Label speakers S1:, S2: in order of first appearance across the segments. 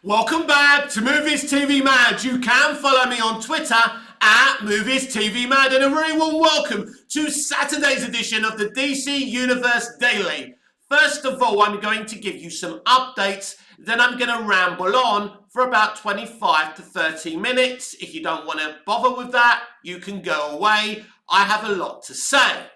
S1: Welcome back to Movies TV Mad. You can follow me on Twitter at Movies TV Mad, and a very warm welcome to Saturday's edition of the DC Universe Daily. First of all, I'm going to give you some updates, then I'm going to ramble on for about 25 to 30 minutes. If you don't want to bother with that, you can go away. I have a lot to say.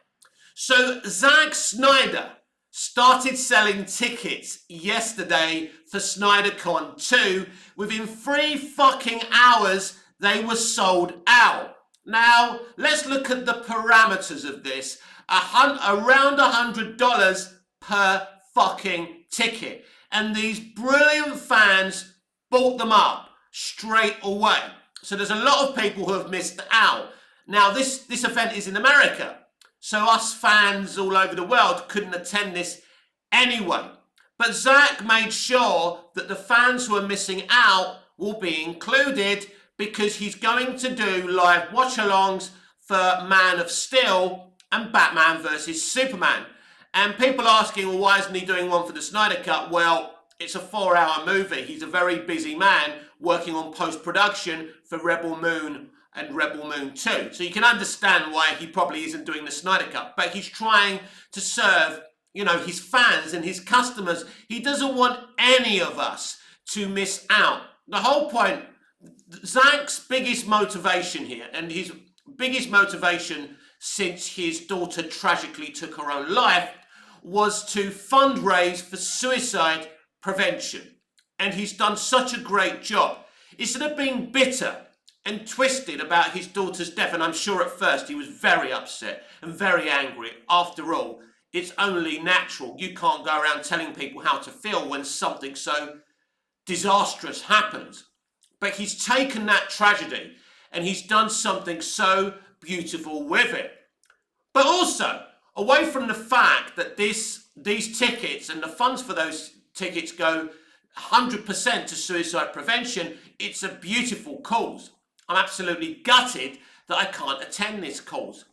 S1: So, Zack Snyder started selling tickets yesterday for SnyderCon 2. Within 3 fucking hours, they were sold out. Now, let's look at the parameters of this. Around $100 per fucking ticket. And these brilliant fans bought them up straight away. So there's a lot of people who have missed out. Now, this event is in America. So us fans all over the world couldn't attend this anyway. But Zack made sure that the fans who are missing out will be included because he's going to do live watch-alongs for Man of Steel and Batman vs Superman. And people asking, well, why isn't he doing one for the Snyder Cut? Well, it's a 4-hour movie. He's a very busy man working on post-production for Rebel Moon and Rebel Moon 2. So you can understand why he probably isn't doing the Snyder Cut. But he's trying to serve, his fans and his customers. He doesn't want any of us to miss out. The whole point, Zack's biggest motivation here, and his biggest motivation since his daughter tragically took her own life, was to fundraise for suicide prevention. And he's done such a great job. Instead of being bitter and twisted about his daughter's death, and I'm sure at first he was very upset and very angry. After all, it's only natural. You can't go around telling people how to feel when something so disastrous happens. But he's taken that tragedy and he's done something so beautiful with it. But also, away from the fact that these tickets and the funds for those tickets go 100% to suicide prevention, it's a beautiful cause. I'm absolutely gutted that I can't attend this cause.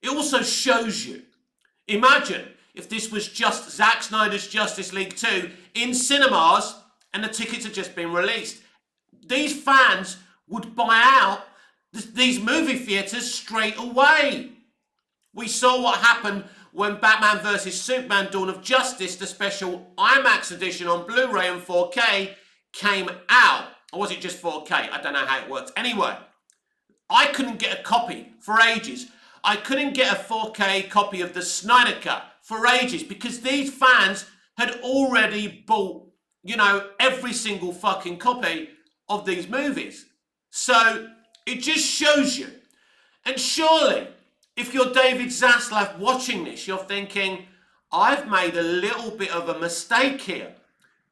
S1: It also shows you, imagine if this was just Zack Snyder's Justice League 2 in cinemas and the tickets had just been released. These fans would buy out these movie theatres straight away. We saw what happened when Batman vs Superman Dawn of Justice, the special IMAX edition on Blu-ray and 4K, came out. Or was it just 4K? I don't know how it worked. Anyway, I couldn't get a copy for ages. I couldn't get a 4K copy of the Snyder Cut for ages because these fans had already bought, every single fucking copy of these movies. So it just shows you. And surely, if you're David Zaslav watching this, you're thinking, I've made a little bit of a mistake here.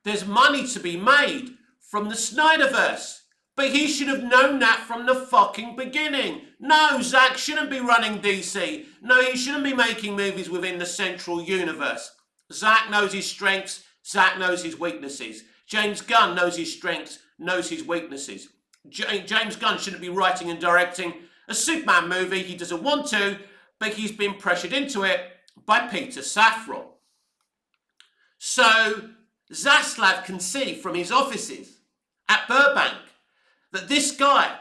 S1: There's money to be made from the Snyderverse. But he should have known that from the fucking beginning. No, Zack shouldn't be running DC. No, he shouldn't be making movies within the central universe. Zack knows his strengths. Zack knows his weaknesses. James Gunn knows his strengths, knows his weaknesses. James Gunn shouldn't be writing and directing a Superman movie. He doesn't want to, but he's been pressured into it by Peter Safran. So Zaslav can see from his offices at Burbank that this guy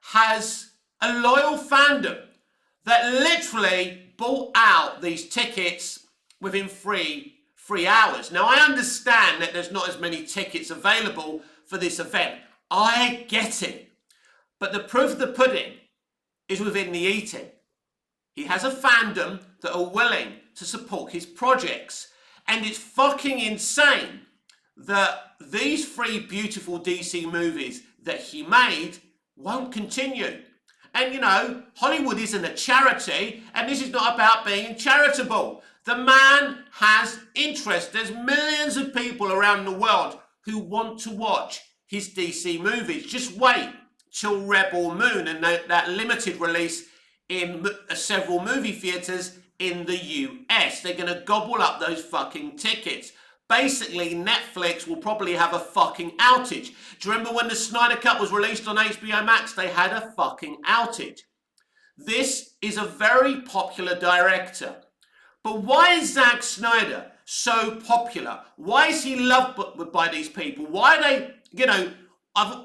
S1: has a loyal fandom that literally bought out these tickets within three hours. Now, I understand that there's not as many tickets available for this event. I get it. But the proof of the pudding is within the eating. He has a fandom that are willing to support his projects. And it's fucking insane that these 3 beautiful DC movies that he made won't continue. And Hollywood isn't a charity, and this is not about being charitable. The man has interest. There's millions of people around the world who want to watch his DC movies. Just wait till Rebel Moon and that limited release in several movie theatres in the US. They're going to gobble up those fucking tickets. Basically, Netflix will probably have a fucking outage. Do you remember when the Snyder Cut was released on HBO Max? They had a fucking outage. This is a very popular director. But why is Zack Snyder so popular? Why is he loved by these people? Why are they,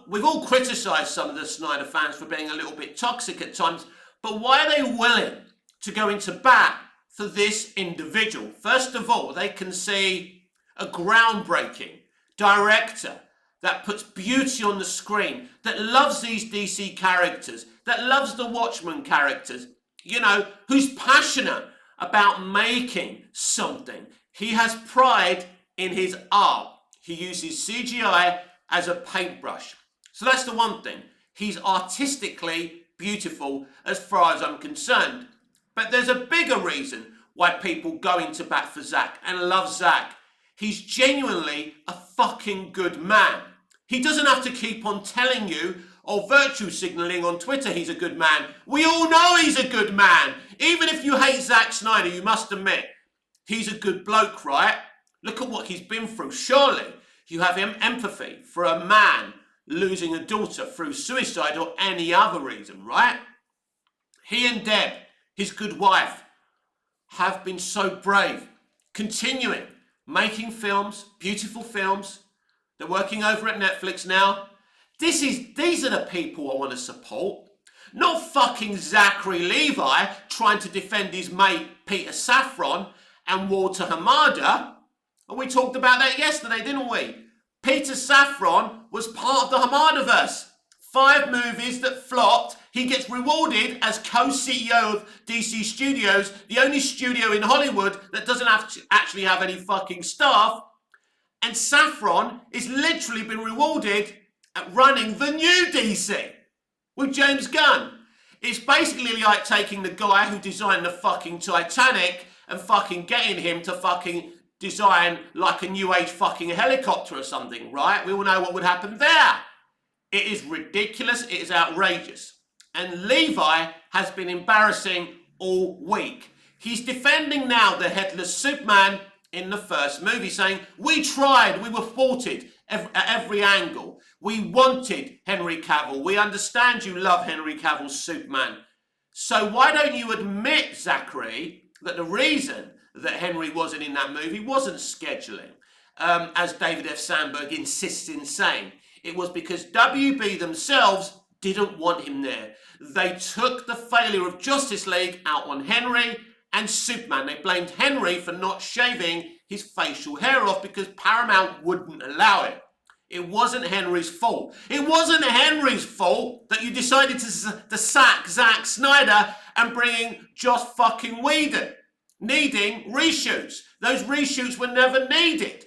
S1: we've all criticised some of the Snyder fans for being a little bit toxic at times, but why are they willing to go into bat for this individual? First of all, they can see a groundbreaking director that puts beauty on the screen, that loves these DC characters, that loves the Watchmen characters, who's passionate about making something. He has pride in his art. He uses CGI as a paintbrush. So that's the one thing. He's artistically beautiful as far as I'm concerned. But there's a bigger reason why people go into bat for Zack and love Zack. He's genuinely a fucking good man. He doesn't have to keep on telling you or virtue signaling on Twitter he's a good man. We all know he's a good man. Even if you hate Zack Snyder, you must admit he's a good bloke, right? Look at what he's been through. Surely you have empathy for a man losing a daughter through suicide or any other reason, right? He and Deb, his good wife, have been so brave, continuing, making films, beautiful films. They're working over at Netflix now. These are the people I want to support. Not fucking Zachary Levi trying to defend his mate Peter Safran and Walter Hamada. And we talked about that yesterday, didn't we? Peter Safran was part of the Hamadaverse. 5 movies that flopped. He gets rewarded as co-CEO of DC Studios, the only studio in Hollywood that doesn't actually have any fucking staff. And Safran is literally been rewarded at running the new DC with James Gunn. It's basically like taking the guy who designed the fucking Titanic and fucking getting him to fucking design like a new age fucking helicopter or something, right? We all know what would happen there. It is ridiculous. It is outrageous. And Levi has been embarrassing all week. He's defending now the headless Superman in the first movie, saying, we tried, we were thwarted at every angle. We wanted Henry Cavill. We understand you love Henry Cavill's Superman. So why don't you admit, Zachary, that the reason that Henry wasn't in that movie wasn't scheduling, as David F. Sandberg insists in saying. It was because WB themselves didn't want him there. They took the failure of Justice League out on Henry and Superman. They blamed Henry for not shaving his facial hair off because Paramount wouldn't allow it. It wasn't Henry's fault. It wasn't Henry's fault that you decided to sack Zack Snyder and bring in Joss fucking Whedon, needing reshoots. Those reshoots were never needed.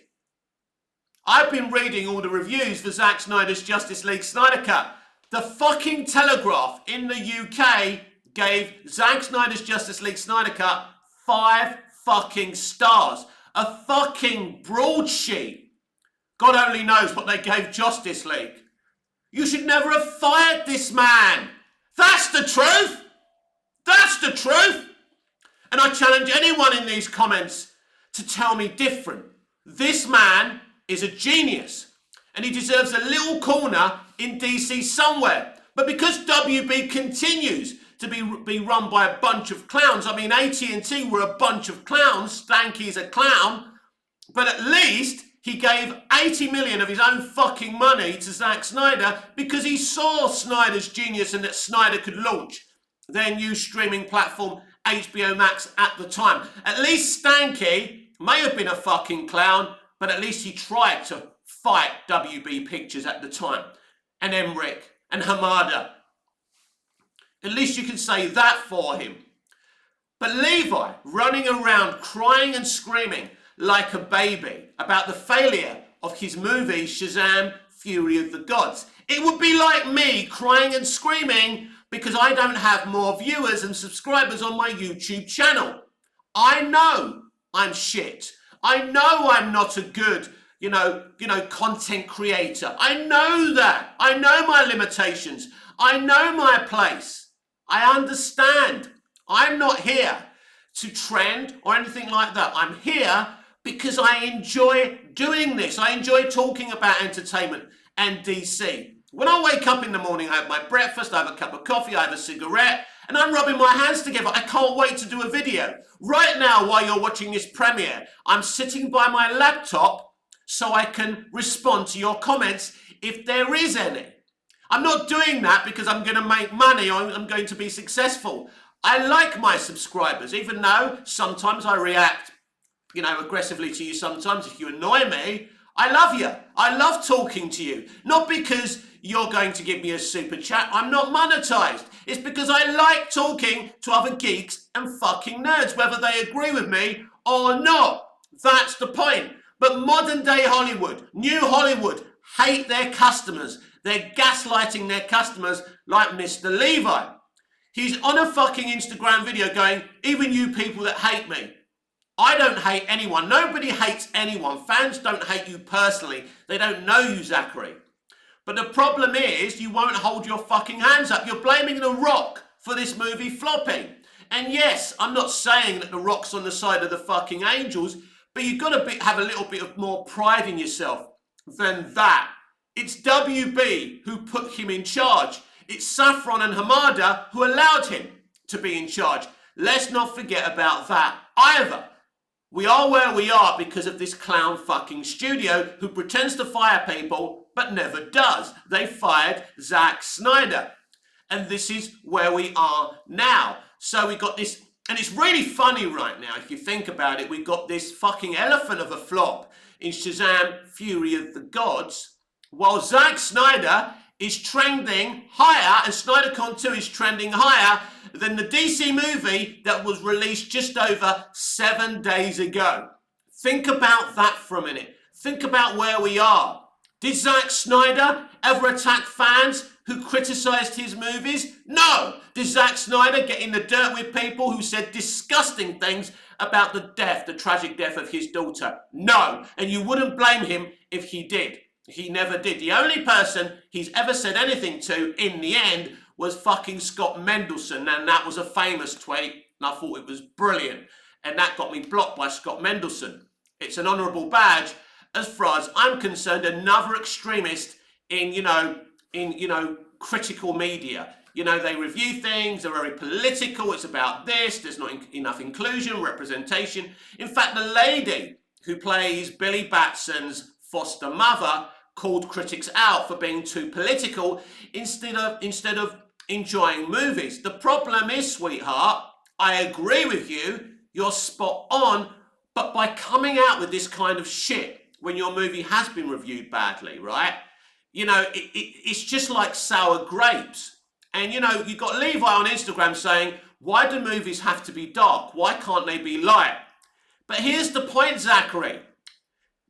S1: I've been reading all the reviews for Zack Snyder's Justice League Snyder Cut. The fucking Telegraph in the UK gave Zack Snyder's Justice League Snyder Cut 5 fucking stars. A fucking broadsheet. God only knows what they gave Justice League. You should never have fired this man. That's the truth. That's the truth. And I challenge anyone in these comments to tell me different. This man is a genius and he deserves a little corner in DC somewhere. But because WB continues to be run by a bunch of clowns, I mean AT&T were a bunch of clowns, Stanky's a clown, but at least he gave 80 million of his own fucking money to Zack Snyder because he saw Snyder's genius and that Snyder could launch their new streaming platform HBO Max at the time. At least Stanky may have been a fucking clown, but at least he tried to fight WB Pictures at the time, and Emmerich, and Hamada. At least you can say that for him. But Levi running around crying and screaming like a baby about the failure of his movie Shazam! Fury of the Gods. It would be like me crying and screaming because I don't have more viewers and subscribers on my YouTube channel. I know I'm shit. I know I'm not a good, content creator. I know that. I know my limitations. I know my place. I understand. I'm not here to trend or anything like that. I'm here because I enjoy doing this. I enjoy talking about entertainment and DC. When I wake up in the morning, I have my breakfast, I have a cup of coffee, I have a cigarette, And I'm rubbing my hands together. I can't wait to do a video. Right now, while you're watching this premiere, I'm sitting by my laptop so I can respond to your comments if there is any. I'm not doing that because I'm going to make money or I'm going to be successful. I like my subscribers, even though sometimes I react, aggressively to you sometimes if you annoy me. I love you. I love talking to you. Not because you're going to give me a super chat. I'm not monetized. It's because I like talking to other geeks and fucking nerds, whether they agree with me or not. That's the point. But modern day Hollywood, new Hollywood, hate their customers. They're gaslighting their customers like Mr. Levi. He's on a fucking Instagram video going, even you people that hate me. I don't hate anyone. Nobody hates anyone. Fans don't hate you personally. They don't know you, Zachary. But the problem is you won't hold your fucking hands up. You're blaming The Rock for this movie flopping. And yes, I'm not saying that The Rock's on the side of the fucking angels, but you've got to have a little bit of more pride in yourself than that. It's WB who put him in charge. It's Safran and Hamada who allowed him to be in charge. Let's not forget about that either. We are where we are because of this clown fucking studio who pretends to fire people but never does. They fired Zack Snyder. And this is where we are now. So we got this, and it's really funny right now if you think about it. We got this fucking elephant of a flop in Shazam! Fury of the Gods, while Zack Snyder is trending higher, and snydercon 2 is trending higher than the DC movie that was released just over 7 days ago. Think about that for a minute. Think about where we are. Did Zack Snyder ever attack fans who criticised his movies? No. Did Zack Snyder get in the dirt with people who said disgusting things about the tragic death of his daughter? No. And you wouldn't blame him if he did. He never did. The only person he's ever said anything to in the end was fucking Scott Mendelson, and that was a famous tweet, and I thought it was brilliant, and that got me blocked by Scott Mendelson. It's an honourable badge as far as I'm concerned. Another extremist in critical media. They review things, they're very political, it's about this, there's not enough inclusion, representation. In fact, the lady who plays Billy Batson's foster mother called critics out for being too political instead of enjoying movies. The problem is, sweetheart, I agree with you, you're spot on, but by coming out with this kind of shit when your movie has been reviewed badly, right? It's just like sour grapes. And you got Levi on Instagram saying, why do movies have to be dark? Why can't they be light? But here's the point, Zachary.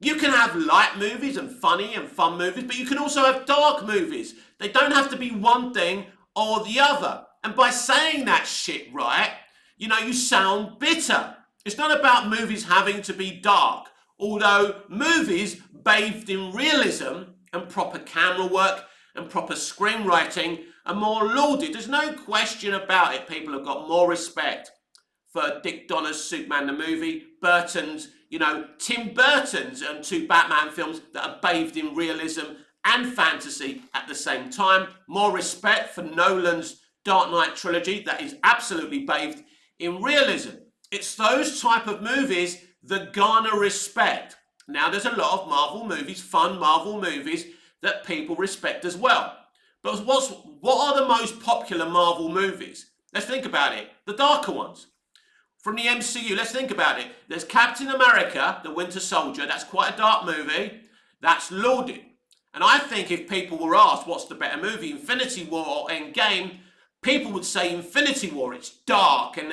S1: You can have light movies and funny and fun movies, but you can also have dark movies. They don't have to be one thing or the other. And by saying that shit, right, you sound bitter. It's not about movies having to be dark, although movies bathed in realism and proper camera work and proper screenwriting are more lauded. There's no question about it. People have got more respect for Dick Donner's Superman the movie, Burton's, Tim Burton's 2 Batman films that are bathed in realism and fantasy at the same time. More respect for Nolan's Dark Knight trilogy that is absolutely bathed in realism. It's those type of movies that garner respect. Now, there's a lot of Marvel movies, fun Marvel movies, that people respect as well. But what are the most popular Marvel movies? Let's think about it. The darker ones. From the MCU, let's think about it. There's Captain America, the Winter Soldier. That's quite a dark movie. That's lauded. And I think if people were asked what's the better movie, Infinity War or Endgame, people would say Infinity War. It's dark and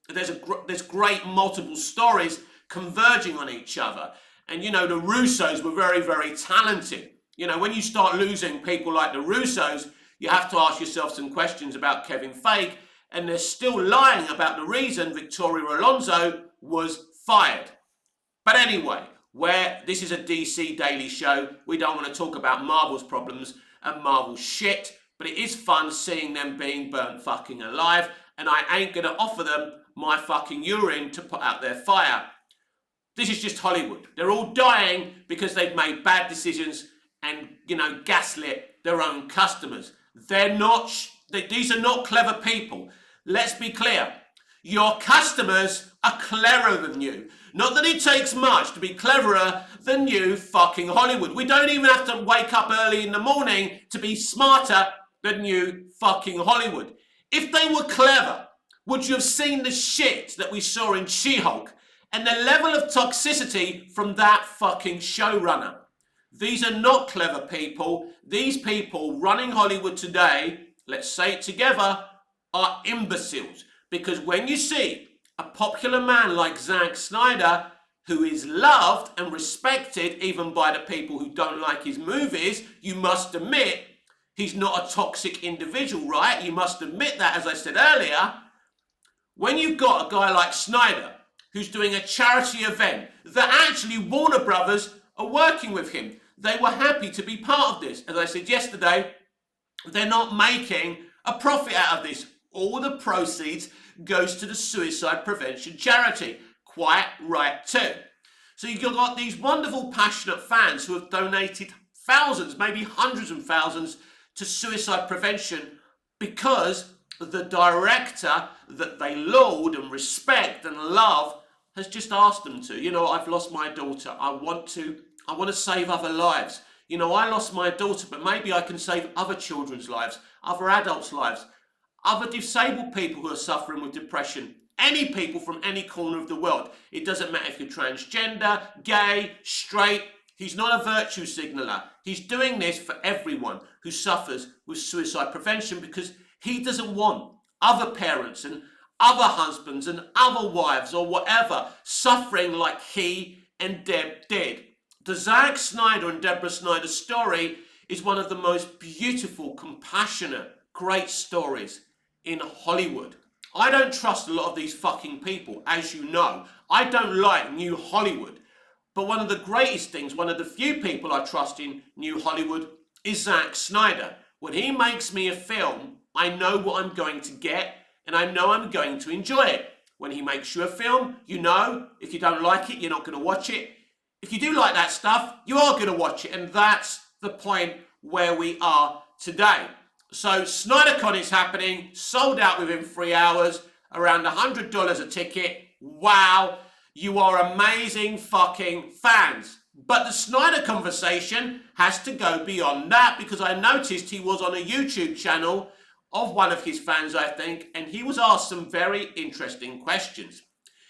S1: there's great multiple stories converging on each other. And the Russos were very, very talented. When you start losing people like the Russos, you have to ask yourself some questions about Kevin Feige. And they're still lying about the reason Victoria Alonso was fired. But anyway, where this is a DC daily show, we don't want to talk about Marvel's problems and Marvel's shit, but it is fun seeing them being burnt fucking alive, and I ain't going to offer them my fucking urine to put out their fire. This is just Hollywood. They're all dying because they've made bad decisions and, gaslit their own customers. These are not clever people. Let's be clear. Your customers are cleverer than you. Not that it takes much to be cleverer than you fucking Hollywood. We don't even have to wake up early in the morning to be smarter than you fucking Hollywood. If they were clever, would you have seen the shit that we saw in She-Hulk and the level of toxicity from that fucking showrunner? These are not clever people. These people running Hollywood today, let's say it together, are imbeciles. Because when you see a popular man like Zack Snyder, who is loved and respected even by the people who don't like his movies, you must admit he's not a toxic individual, right? You must admit that, as I said earlier. When you've got a guy like Snyder, who's doing a charity event, that actually Warner Brothers are working with him. They were happy to be part of this. As I said yesterday, they're not making a profit out of this. All the proceeds goes to the suicide prevention charity. Quite right too. So you've got these wonderful, passionate fans who have donated thousands, maybe hundreds of thousands to suicide prevention because the director that they laud and respect and love has just asked them to. You know, I've lost my daughter. I want to save other lives. You know, I lost my daughter, but maybe I can save other children's lives, other adults' lives, other disabled people who are suffering with depression, any people from any corner of the world. It doesn't matter if you're transgender, gay, straight. He's not a virtue signaller. He's doing this for everyone who suffers with suicide prevention because he doesn't want other parents and other husbands and other wives or whatever suffering like he and Deb did. The Zack Snyder and Deborah Snyder story is one of the most beautiful, compassionate, great stories in Hollywood. I don't trust a lot of these fucking people, as you know. I don't like New Hollywood. But one of the greatest things, one of the few people I trust in New Hollywood is Zack Snyder. When he makes me a film, I know what I'm going to get and I know I'm going to enjoy it. When he makes you a film, you know, if you don't like it, you're not going to watch it. If you do like that stuff, you are going to watch it. And that's the point where we are today. So SnyderCon is happening, sold out within 3 hours, around $100 a ticket. Wow, you are amazing fucking fans. But the Snyder conversation has to go beyond that because I noticed he was on a YouTube channel of one of his fans, I think, and he was asked some very interesting questions.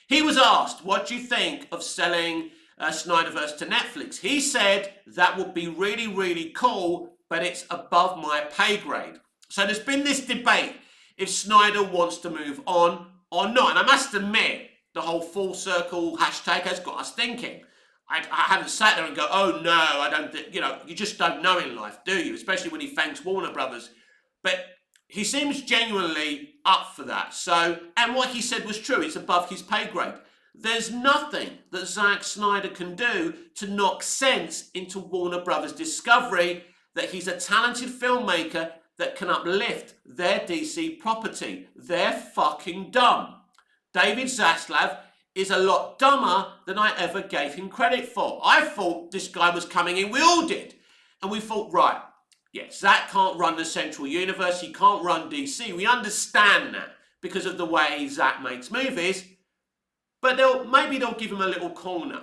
S1: He was asked, what do you think of selling Snyderverse to Netflix? He said, that would be really, really cool, but it's above my pay grade. So there's been this debate if Snyder wants to move on or not. And I must admit, the whole full circle hashtag has got us thinking. I haven't sat there and go, oh no, I don't think, you know, you just don't know in life, do you? Especially when he thanks Warner Brothers. But he seems genuinely up for that. So, and what he said was true, it's above his pay grade. There's nothing that Zack Snyder can do to knock sense into Warner Brothers Discovery that he's a talented filmmaker that can uplift their DC property. They're fucking dumb. David Zaslav is a lot dumber than I ever gave him credit for. I thought this guy was coming in, we all did. And we thought, right, yeah, Zack can't run the Central Universe, he can't run DC. We understand that because of the way Zack makes movies. But maybe they'll give him a little corner.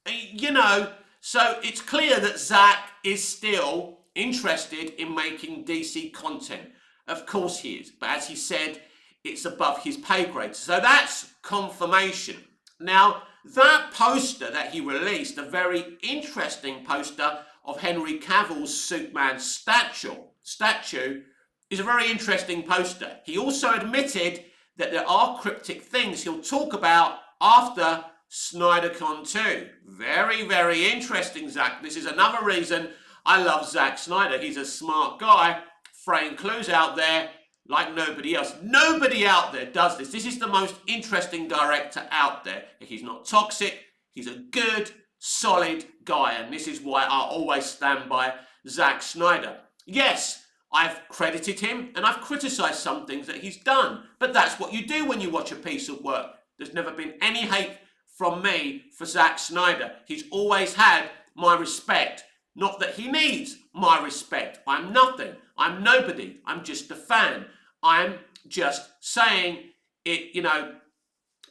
S1: You know, so it's clear that Zack is still interested in making DC content. Of course he is. But as he said, it's above his pay grade. So that's confirmation. Now, that poster that he released, a very interesting poster of Henry Cavill's Superman statue, is a very interesting poster. He also admitted that there are cryptic things he'll talk about after SnyderCon 2. Very, very interesting, Zack. This is another reason I love Zack Snyder. He's a smart guy, throwing clues out there like nobody else. Nobody out there does this. This is the most interesting director out there. He's not toxic. He's a good, solid guy. And this is why I always stand by Zack Snyder. Yes, I've credited him and I've criticised some things that he's done. But that's what you do when you watch a piece of work. There's never been any hate from me for Zack Snyder. He's always had my respect. Not that he needs my respect. I'm nothing. I'm nobody. I'm just a fan. I'm just saying it,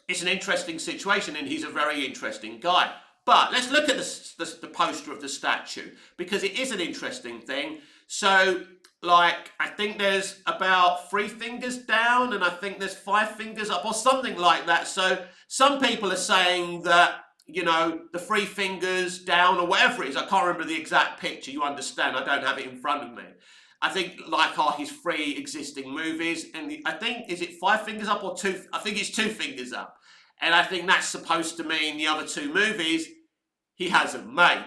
S1: it's an interesting situation and he's a very interesting guy. But let's look at the poster of the statue, because it is an interesting thing. So, like, I think there's about 3 fingers down and I think there's 5 fingers up or something like that. So some people are saying that, the 3 fingers down or whatever it is, I can't remember the exact picture, you understand, I don't have it in front of me. I think, like, are his 3 existing movies, and I think, is it 5 fingers up or 2? I think it's 2 fingers up. And I think that's supposed to mean the other 2 movies he hasn't made.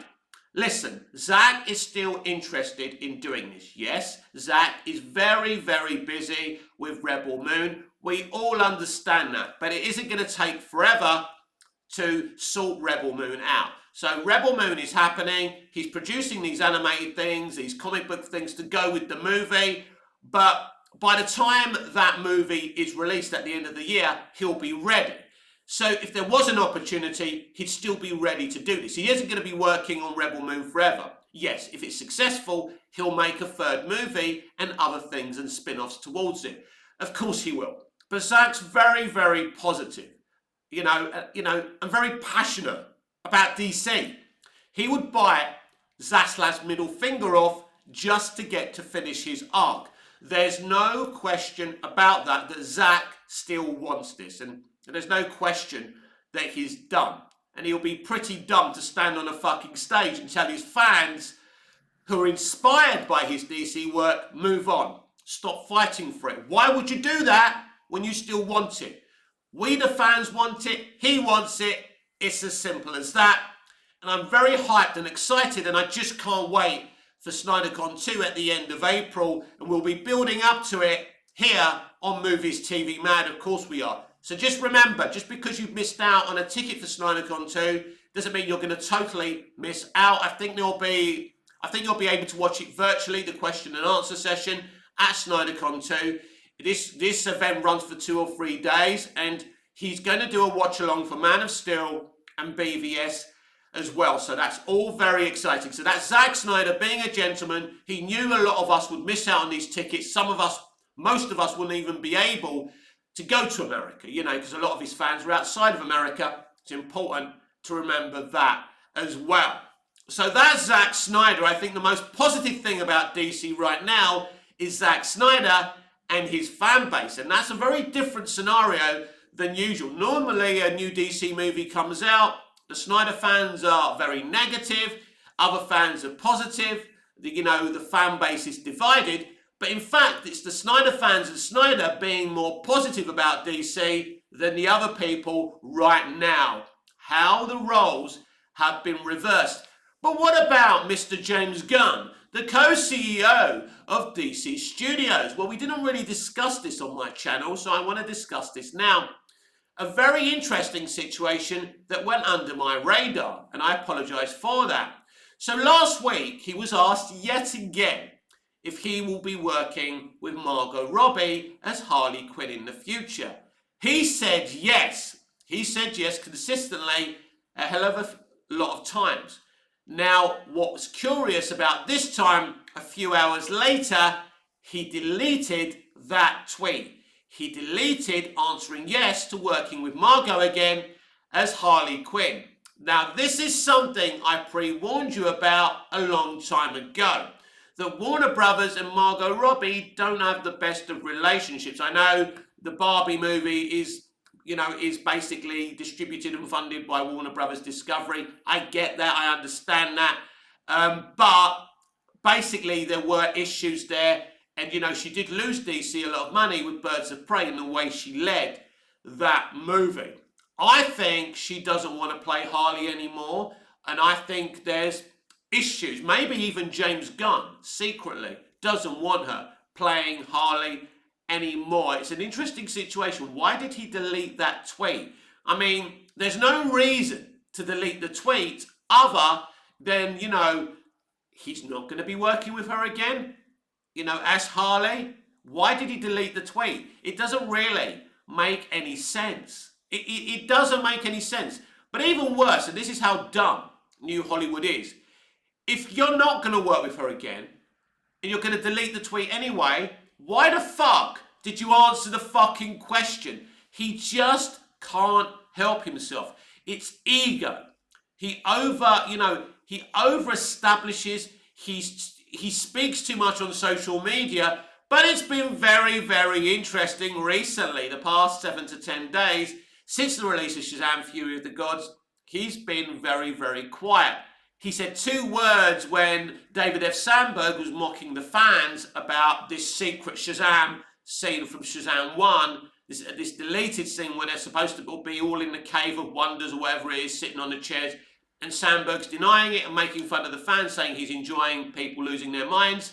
S1: Listen, Zack is still interested in doing this. Yes, Zack is very, very busy with Rebel Moon. We all understand that, but it isn't going to take forever to sort Rebel Moon out. So Rebel Moon is happening. He's producing these animated things, these comic book things to go with the movie. But by the time that movie is released at the end of the year, he'll be ready. So if there was an opportunity, he'd still be ready to do this. He isn't going to be working on Rebel Moon forever. Yes, if it's successful, he'll make a 3rd movie and other things and spin-offs towards it. Of course he will. But Zack's very, very positive. And very passionate about DC. He would bite Zaslav's middle finger off just to get to finish his arc. There's no question about that Zack still wants this. And there's no question that he's dumb. And he'll be pretty dumb to stand on a fucking stage and tell his fans who are inspired by his DC work, move on. Stop fighting for it. Why would you do that when you still want it? We, the fans, want it. He wants it. It's as simple as that. And I'm very hyped and excited, and I just can't wait for snydercon 2 at the end of April. And we'll be building up to it here on Movies TV Mad. Of course we are. So just remember, just because you've missed out on a ticket for snydercon 2 doesn't mean you're going to totally miss out. I think you'll be able to watch it virtually, the question and answer session at snydercon 2. This event runs for 2 or 3 days, and he's going to do a watch along for Man of Steel and BVS as well. So that's all very exciting. So that's Zack Snyder being a gentleman. He knew a lot of us would miss out on these tickets. Most of us wouldn't even be able to go to America, because a lot of his fans are outside of America. It's important to remember that as well. So that's Zack Snyder. I think the most positive thing about DC right now is Zack Snyder and his fan base. And that's a very different scenario than usual. Normally, a new DC movie comes out, the Snyder fans are very negative, other fans are positive, the fan base is divided. But in fact, it's the Snyder fans and Snyder being more positive about DC than the other people right now. How the roles have been reversed. But what about Mr. James Gunn, the co-CEO of DC Studios? Well, we didn't really discuss this on my channel, so I want to discuss this now. A very interesting situation that went under my radar, and I apologize for that. So last week, he was asked yet again if he will be working with Margot Robbie as Harley Quinn in the future. He said yes. He said yes consistently a hell of a lot of times. Now, what was curious about this time, a few hours later, he deleted that tweet. He deleted answering yes to working with Margot again as Harley Quinn. Now, this is something I pre-warned you about a long time ago. That Warner Brothers and Margot Robbie don't have the best of relationships. I know the Barbie movie is basically distributed and funded by Warner Brothers Discovery. I get that, I understand that. But basically there were issues there. And, she did lose DC a lot of money with Birds of Prey and the way she led that movie. I think she doesn't want to play Harley anymore. And I think there's issues. Maybe even James Gunn secretly doesn't want her playing Harley anymore. It's an interesting situation. Why did he delete that tweet? I mean, there's no reason to delete the tweet other than, he's not going to be working with her again, as Harley. Why did he delete the tweet? It doesn't really make any sense. It doesn't make any sense. But even worse, and this is how dumb New Hollywood is, if you're not going to work with her again, and you're going to delete the tweet anyway, why the fuck Did you answer the fucking question? He just can't help himself. It's ego. He over establishes. He speaks too much on social media, but it's been very, very interesting recently, the past 7 to 10 days, since the release of Shazam! Fury of the Gods. He's been very, very quiet. He said 2 words when David F. Sandberg was mocking the fans about this secret Shazam scene from Shazam 1, this deleted scene where they're supposed to be all in the Cave of Wonders or whatever it is, sitting on the chairs, and Sandberg's denying it and making fun of the fans, saying he's enjoying people losing their minds.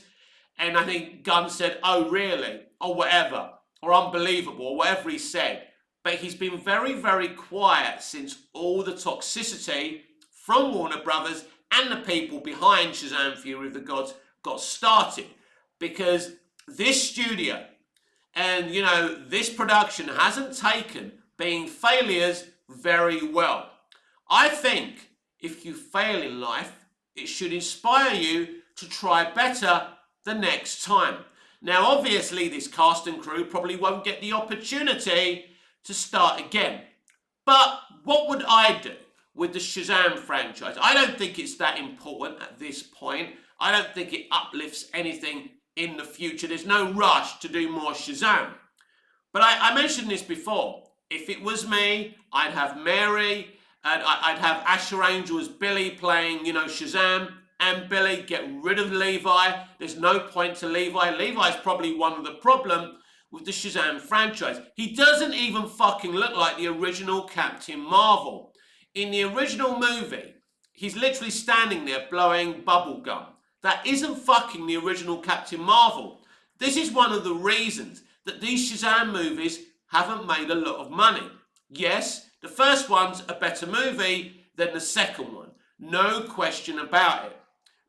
S1: And I think Gunn said, oh really, or whatever, or unbelievable, or whatever he said. But he's been very, very quiet since all the toxicity from Warner Brothers and the people behind Shazam! Fury of the Gods got started. Because this studio and, this production hasn't taken being failures very well. I think if you fail in life, it should inspire you to try better the next time. Now, obviously, this cast and crew probably won't get the opportunity to start again. But what would I do with the Shazam franchise? I don't think it's that important at this point. I don't think it uplifts anything in the future. There's no rush to do more Shazam. But I mentioned this before. If it was me, I'd have Mary, and I'd have Asher Angel as Billy playing, Shazam, and Billy, get rid of Levi. There's no point to Levi. Levi's probably one of the problem with the Shazam franchise. He doesn't even fucking look like the original Captain Marvel. In the original movie, he's literally standing there blowing bubble gum. That isn't fucking the original Captain Marvel. This is one of the reasons that these Shazam movies haven't made a lot of money. Yes, the first one's a better movie than the second one. No question about it.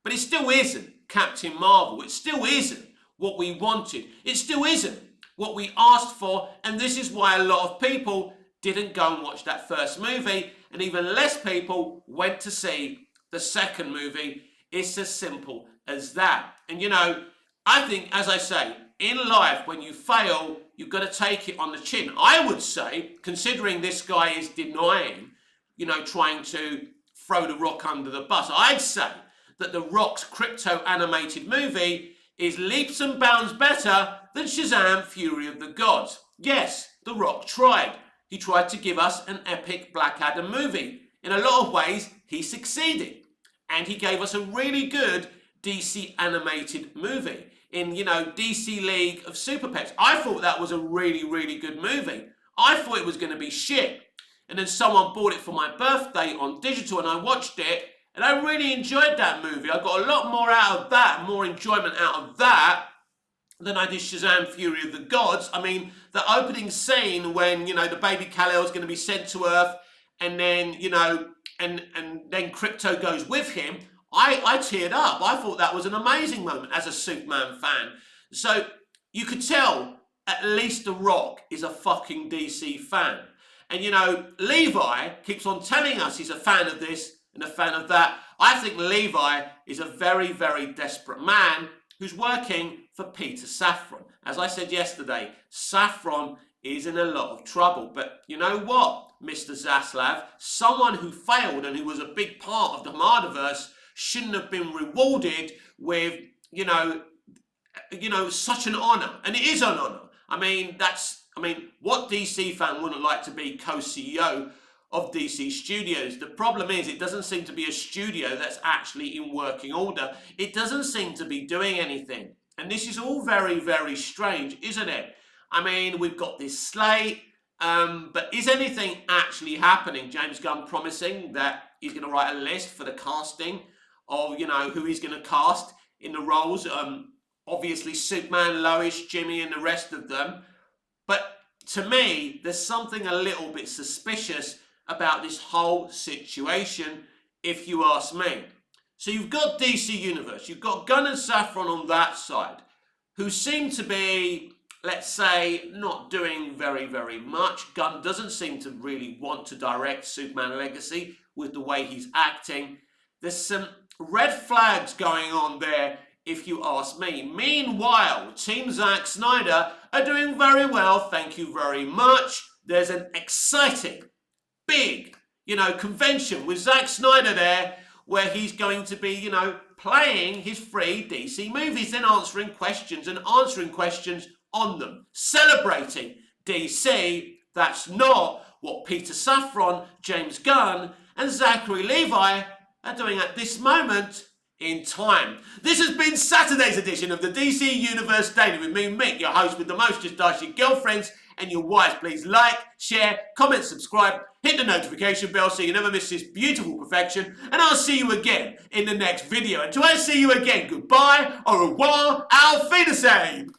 S1: But it still isn't Captain Marvel. It still isn't what we wanted. It still isn't what we asked for. And this is why a lot of people didn't go and watch that first movie. And even less people went to see the second movie. It's as simple as that. And I think, as I say, in life, when you fail, you've got to take it on the chin. I would say, considering this guy is denying, trying to throw The Rock under the bus, I'd say that The Rock's crypto animated movie is leaps and bounds better than Shazam! Fury of the Gods. Yes, The Rock tried. He tried to give us an epic Black Adam movie. In a lot of ways, he succeeded. And he gave us a really good DC animated movie in, DC League of Super Pets. I thought that was a really, really good movie. I thought it was going to be shit. And then someone bought it for my birthday on digital and I watched it and I really enjoyed that movie. I got a lot more out of that, more enjoyment out of that than I did Shazam! Fury of the Gods. I mean, the opening scene when, the baby Kal-El is going to be sent to Earth and then, and then Crypto goes with him, I teared up. I thought that was an amazing moment as a Superman fan. So you could tell at least The Rock is a fucking DC fan. And Levi keeps on telling us he's a fan of this and a fan of that. I think Levi is a very, very desperate man who's working for Peter Safran. As I said yesterday, Safran is in a lot of trouble. But you know what, Mr. Zaslav? Someone who failed and who was a big part of the Mardiverse shouldn't have been rewarded with, such an honour. And it is an honour. What DC fan wouldn't like to be co-CEO of DC Studios? The problem is it doesn't seem to be a studio that's actually in working order. It doesn't seem to be doing anything. And this is all very, very strange, isn't it? We've got this slate, but is anything actually happening? James Gunn promising that he's going to write a list for the casting of, who he's going to cast in the roles. Obviously Superman, Lois, Jimmy and the rest of them. But to me, there's something a little bit suspicious about this whole situation, if you ask me. So you've got DC Universe, you've got Gunn and Safran on that side, who seem to be, let's say, not doing very, very much. Gunn doesn't seem to really want to direct Superman Legacy with the way he's acting. There's some red flags going on there if you ask me. Meanwhile, Team Zack Snyder are doing very well, thank you very much. There's an exciting, big, convention with Zack Snyder there where he's going to be, playing his free DC movies and answering questions on them. Celebrating DC. That's not what Peter Safran, James Gunn, and Zachary Levi are doing at this moment in time. This has been Saturday's edition of the DC Universe Daily with me, Mick, your host with the most, just ask your girlfriends and your wives. Please like, share, comment, subscribe, hit the notification bell so you never miss this beautiful perfection, and I'll see you again in the next video. Until I see you again, goodbye, au revoir, auf Wiedersehen.